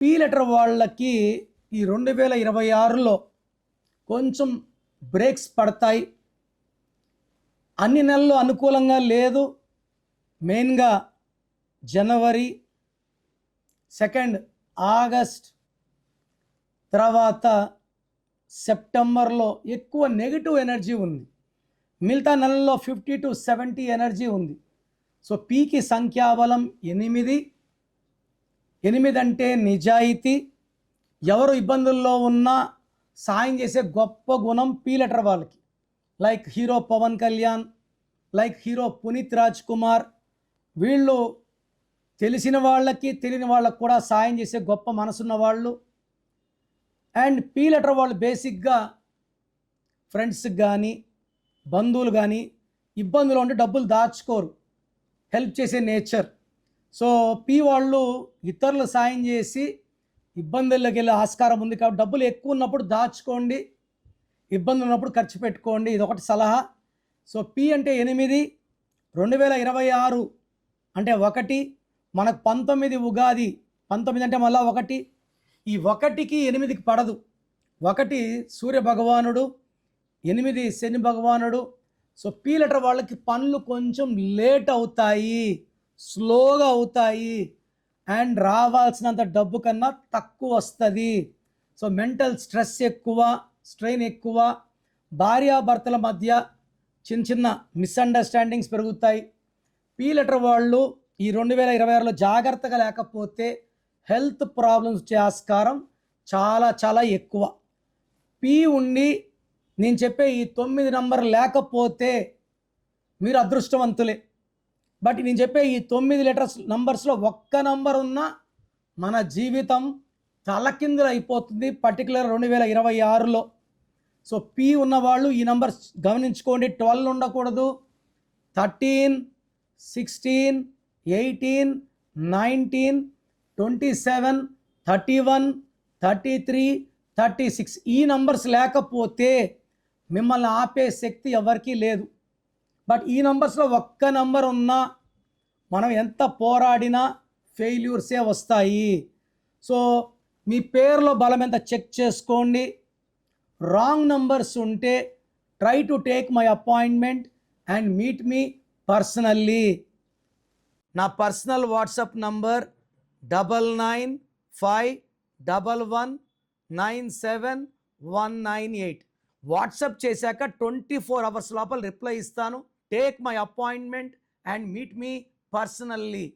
P letter వాళ్ళకి ఈ 2026లో కొంచెం బ్రేక్స్ పడతాయి. అన్ని నెలలు అనుకూలంగా లేదు. మెయిన్గా జనవరి, 2 ఆగస్ట్, తర్వాత సెప్టెంబర్లో ఎక్కువ నెగిటివ్ ఎనర్జీ ఉంది. మిగతా నెలల్లో 50 to 70 ఎనర్జీ ఉంది. సో పీకి సంఖ్యాబలం 8. 8 అంటే నిజాయితీ. ఎవరు ఇబ్బందుల్లో ఉన్నా సాయం చేసే గొప్ప గుణం పీ లెటర్ వాళ్ళకి. Like hero Pawan Kalyan, like hero Puneeth Raj Kumar, వీళ్ళు తెలిసిన వాళ్ళకి తెలియని వాళ్ళకి కూడా సాయం చేసే గొప్ప మనసున్న వాళ్ళు. అండ్ పీ లెటర్ వాళ్ళు బేసిక్గా ఫ్రెండ్స్కి కానీ బంధువులు కానీ ఇబ్బందులు ఉంటే డబ్బులు దాచుకోరు, హెల్ప్ చేసే నేచర్. సో పీ వాళ్ళు ఇతరులు సాయం చేసి ఇబ్బందుల్లోకి వెళ్ళే ఆస్కారం ఉంది. కాబట్టి డబ్బులు ఎక్కువ ఉన్నప్పుడు దాచుకోండి, ఇబ్బందులు ఉన్నప్పుడు ఖర్చు పెట్టుకోండి. ఇది ఒకటి సలహా. సో పీ అంటే 8, 2026 అంటే 1, మనకు 19 ఉగాది. 19 అంటే మళ్ళీ 1. ఈ 1కి 8కి పడదు. 1 సూర్య భగవానుడు, 8 శని భగవానుడు. సో పీ లెటర్ వాళ్ళకి పనులు కొంచెం లేట్ అవుతాయి, స్లోగా అవుతాయి, అండ్ రావాల్సినంత డబ్బు కన్నా తక్కువ వస్తుంది. సో మెంటల్ స్ట్రెస్ ఎక్కువ, స్ట్రెయిన్ ఎక్కువ, భార్యాభర్తల మధ్య చిన్న చిన్న మిస్అండర్స్టాండింగ్స్ పెరుగుతాయి. పీ లెటర్ వాళ్ళు ఈ 2026లో జాగ్రత్తగా లేకపోతే హెల్త్ ప్రాబ్లమ్స్ వచ్చే ఆస్కారం చాలా చాలా ఎక్కువ. పీ ఉండి నేను చెప్పే ఈ 9 నంబర్ లేకపోతే మీరు అదృష్టవంతులే. బట్ నేను చెప్పే ఈ 9 లెటర్స్ నంబర్స్లో ఒక్క నంబర్ ఉన్నా మన జీవితం తలకిందులు అయిపోతుంది, పర్టికులర్ 2026లో. సో పీ ఉన్నవాళ్ళు ఈ నంబర్స్ గమనించుకోండి. 12 ఉండకూడదు, 13, 16, 18, 19, 27, 31, 33, 36 ఈ నంబర్స్ లేకపోతే మిమ్మల్ని ఆపే శక్తి ఎవరికీ లేదు. బట్ ఈ నంబర్స్లో ఒక్క నంబర్ ఉన్నా మనం ఎంత పోరాడినా ఫెయిల్యూర్సే వస్తాయి. సో మీ పేరులో బలం ఎంత చెక్ చేసుకోండి. రాంగ్ నంబర్స్ ఉంటే try to take my appointment and meet me personally. నా పర్సనల్ వాట్సాప్ నంబర్ 9951197198. వాట్సాప్ చేశాక 24 hours లోపల రిప్లై ఇస్తాను. Take my appointment and meet me personally.